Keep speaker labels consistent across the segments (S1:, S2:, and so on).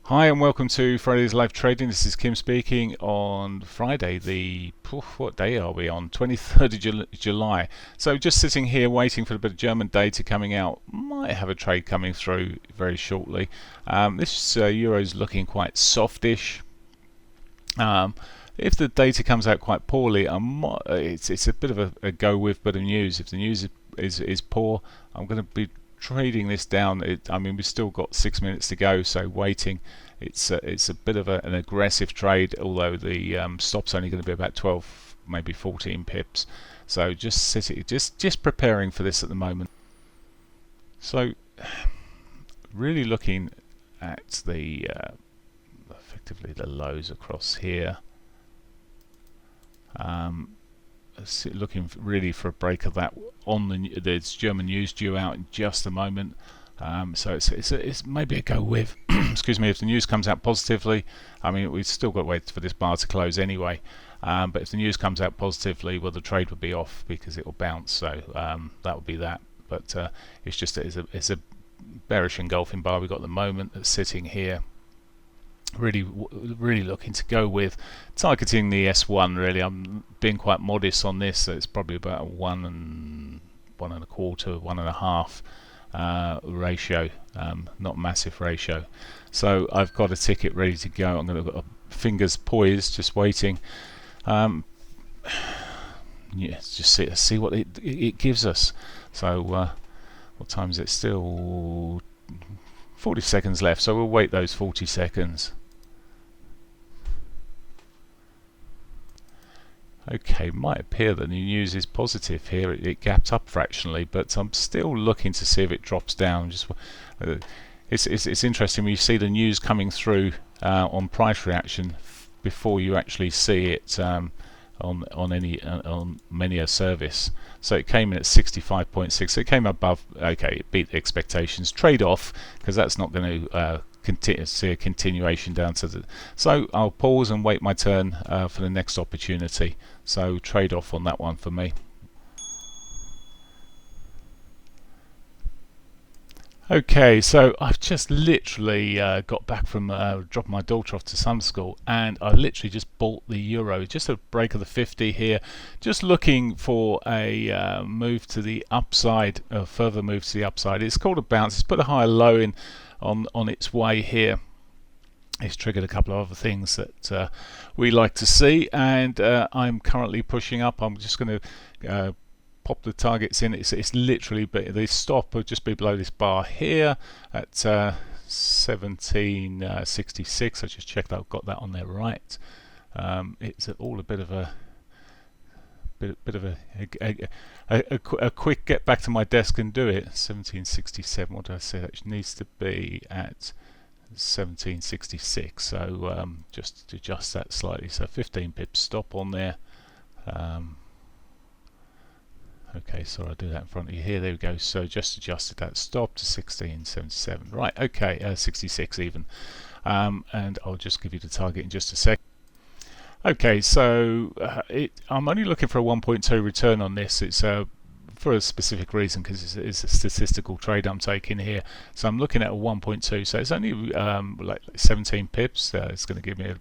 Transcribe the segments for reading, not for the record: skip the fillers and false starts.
S1: Hi and welcome to Friday's Live Trading. This is Kim speaking on Friday, what day are we on? 23rd of July. So just sitting here waiting for a bit of German data coming out. Might have a trade coming through very shortly. This euro is looking quite softish. If the data comes out quite poorly, it's a bit of a go with bit of news. If the news is poor, I'm going to be trading this down. I mean, we've still got 6 minutes to go, so waiting. It's a bit of an aggressive trade, although the stop's only going to be about 12, maybe 14 pips. So just preparing for this at the moment. So really looking at the effectively the lows across here. Looking really for a break of that on there's German news due out in just a moment, so it's maybe a go with excuse me, if the news comes out positively. I mean, we've still got to wait for this bar to close anyway, but if the news comes out positively, well, the trade would be off because it will bounce, so that would be that. But it's a bearish engulfing bar we've got at the moment that's sitting here. Really looking to go with targeting the S1. Really, I'm being quite modest on this, so it's probably about a 1.25, 1.5 ratio, not massive ratio. So I've got a ticket ready to go. I'm going to got fingers poised, just waiting. Yeah, just see what it gives us. So what time is it? Still 40 seconds left, so we'll wait those 40 seconds. Okay, might appear that the news is positive here. It gapped up fractionally, but I'm still looking to see if it drops down. It's interesting when you see the news coming through on price reaction before you actually see it on many a service. So it came in at 65.6. So it came above. Okay, it beat the expectations. Trade off, because that's not going to see a continuation down to the. So I'll pause and wait my turn for the next opportunity. So trade off on that one for me. Okay, so I've just literally got back from dropping my daughter off to summer school, and I literally just bought the euro, just a break of the 50 here, just looking for a move to the upside, a further move to the upside. It's called a bounce. It's put a higher low in on its way here. It's triggered a couple of other things that we like to see, and I'm currently pushing up. I'm just going to pop the targets in. It's literally, but the stop will just be below this bar here at 1766. I just checked that I've got that on there right. It's all a bit of a quick get back to my desk and do it. 1767. What did I say? That needs to be at 1766. So just adjust that slightly. So 15 pips stop on there. Okay, so I'll do that in front of you here. There we go. So just adjusted that stop to 1677. Right, okay, 66 even. And I'll just give you the target in just a sec. Okay, so I'm only looking for a 1.2 return on this. It's for a specific reason, because it's a statistical trade I'm taking here. So I'm looking at a 1.2. So it's only like 17 pips. It's going to give me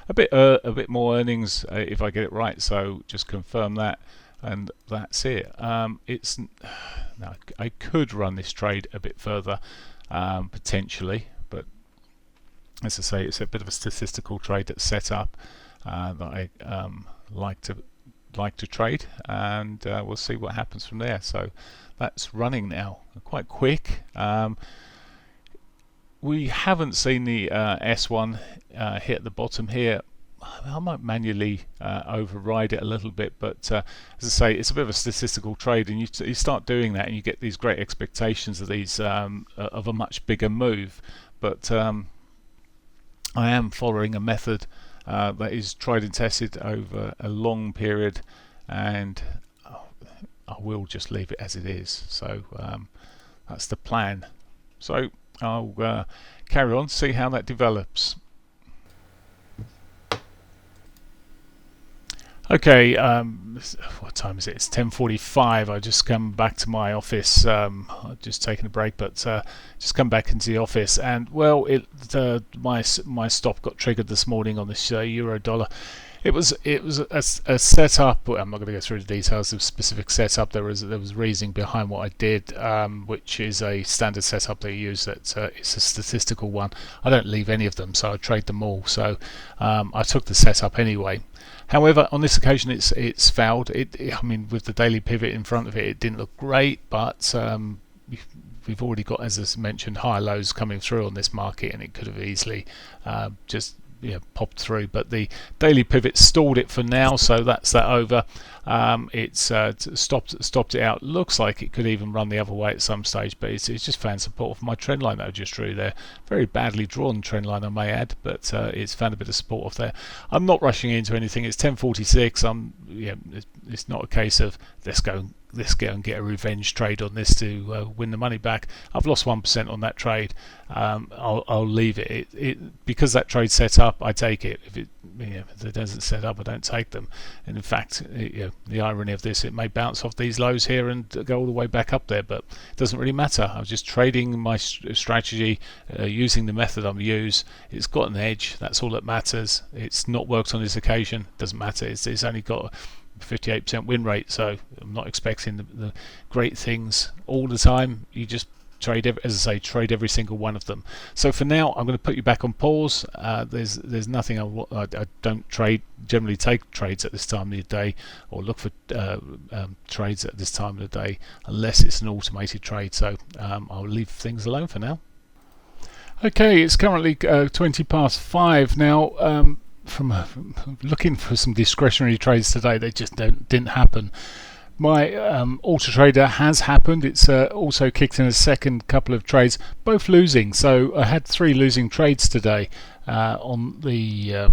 S1: a bit more earnings if I get it right. So just confirm that. And that's it. Now I could run this trade a bit further, potentially, but as I say, it's a bit of a statistical trade that's set up that I like to trade, and we'll see what happens from there. So that's running now, quite quick. We haven't seen the S1 hit the bottom here. I might manually override it a little bit, but as I say, it's a bit of a statistical trade, and you start doing that, and you get these great expectations of these of a much bigger move. But I am following a method that is tried and tested over a long period, and I will just leave it as it is. So that's the plan. So I'll carry on, see how that develops. Okay, what time is it? It's 10:45. I just come back to my office. I've just taken a break, but just come back into the office, and well, my stop got triggered this morning on this euro dollar. It was a setup. I'm not going to go through the details of specific setup. There was reasoning behind what I did, which is a standard setup they use. That it's a statistical one. I don't leave any of them, so I trade them all. So I took the setup anyway. However, on this occasion, it's fouled. I mean, with the daily pivot in front of it, it didn't look great, but we've already got, as I mentioned, high lows coming through on this market, and it could have easily just popped through. But the daily pivot stalled it for now, so that's that over. It's stopped it out. Looks like it could even run the other way at some stage, but it's just found support for my trend line that I just drew there. Very badly drawn trend line, I may add, but it's found a bit of support off there. I'm not rushing into anything. It's 10:46. It's not a case of let's go and get a revenge trade on this to win the money back. I've lost 1% on that trade. I'll leave it. Because that trade set up, I take it. If it doesn't set up, I don't take them. And in fact, the irony of this, it may bounce off these lows here and go all the way back up there, but it doesn't really matter. I was just trading my strategy, using the method I'm used. It's got an edge. That's all that matters. It's not worked on this occasion. Doesn't matter. It's only got 58% win rate, so I'm not expecting the great things all the time. You just trade, as I say, trade every single one of them. So for now, I'm going to put you back on pause. There's nothing I don't generally take trades at this time of the day, or look for trades at this time of the day, unless it's an automated trade. So I'll leave things alone for now. Okay, it's currently 5:20 now. From looking for some discretionary trades today, they just didn't happen. My auto trader has happened. It's also kicked in a second couple of trades, both losing. So I had 3 losing trades today on the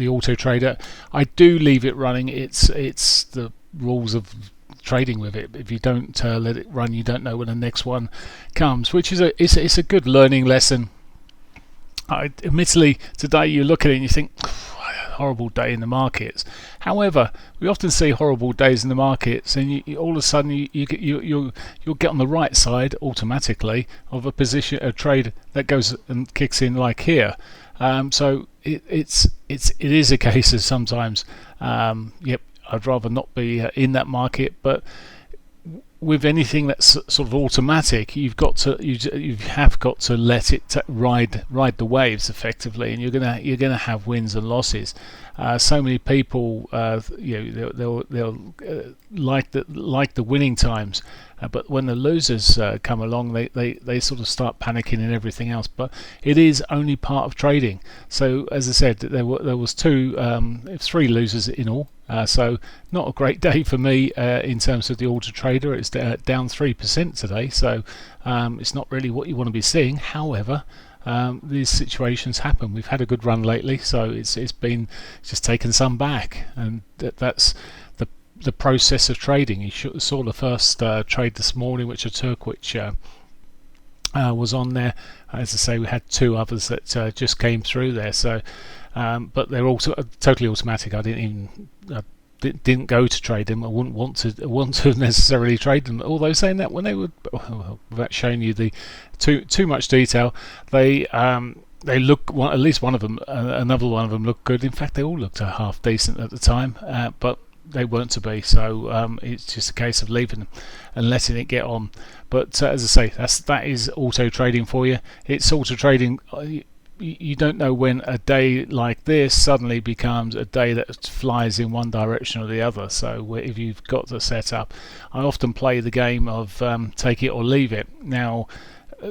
S1: auto trader. I do leave it running. It's the rules of trading with it. If you don't let it run, you don't know when the next one comes, which is it's a good learning lesson. Admittedly, today you look at it and you think, horrible day in the markets. However, we often see horrible days in the markets, and all of a sudden you'll get on the right side automatically of a trade that goes and kicks in like here. So it is a case of sometimes, I'd rather not be in that market, but with anything that's sort of automatic, you have got to let it ride the waves effectively, and you're gonna have wins and losses. So many people, they'll like the winning times, but when the losers come along, they sort of start panicking and everything else. But it is only part of trading. So as I said, there was 3 losers in all. So not a great day for me in terms of the auto trader. It's down 3% today, so it's not really what you want to be seeing. However, these situations happen. We've had a good run lately, so it's just taken some back, and that's the process of trading. You saw the first trade this morning, which I took, which was on there. As I say, we had 2 others that just came through there. So, but they're also totally automatic. I didn't go to trade them. I wouldn't want to necessarily trade them. Although saying that, when they were, without showing you the too much detail, they look, at least one of them, another one of them looked good. In fact, they all looked half decent at the time, but they weren't to be. So it's just a case of leaving them and letting it get on. But as I say, that is auto trading for you. It's auto trading. You don't know when a day like this suddenly becomes a day that flies in one direction or the other. So if you've got the setup, I often play the game of take it or leave it. Now,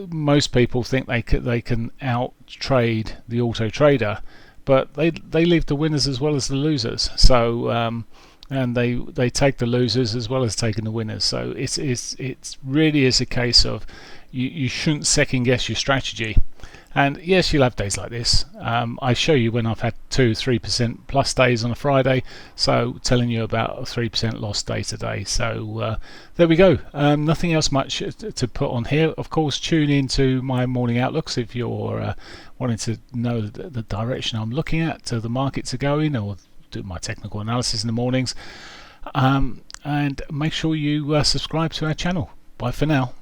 S1: most people think they can out trade the auto trader, but they leave the winners as well as the losers. So and they take the losers as well as taking the winners. So it's really is a case of you shouldn't second guess your strategy. And yes, you'll have days like this. I show you when I've had 2-3% plus days on a Friday, so telling you about a 3% loss day today. So there we go. Nothing else much to put on here. Of course, tune into my morning outlooks if you're wanting to know the direction I'm looking at, the markets are going, or do my technical analysis in the mornings. And make sure you subscribe to our channel. Bye for now.